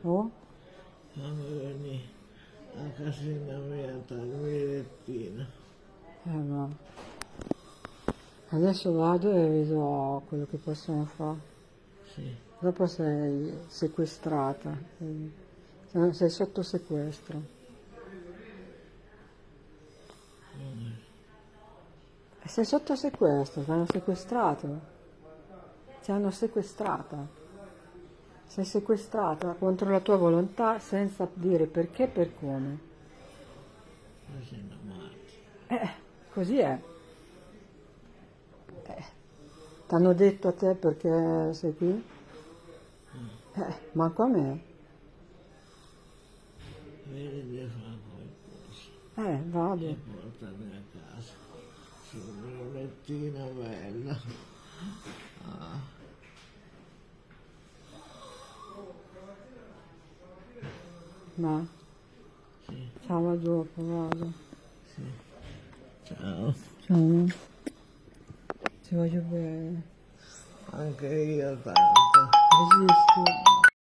Oh? Fammi venire a casina mia, toglimi il lettino. Ma adesso vado e vedo quello che possono fare. Sì, Dopo sei sequestrata, sei sotto sequestro. Sei sotto sequestro, ti hanno sequestrato. Ti hanno sequestrata. Sei sequestrata contro la tua volontà senza dire perché e per come. mi sono matti. Così è. T'hanno detto a te perché sei qui? Manco a me. Vedi di fare qualcosa Vado. e portami a casa. Sul mio lettino bello. Ma Sì, ciao, a dopo, vado. sì. Ciao. Ciao. Ti voglio bene. Anche io tanto. Resisti.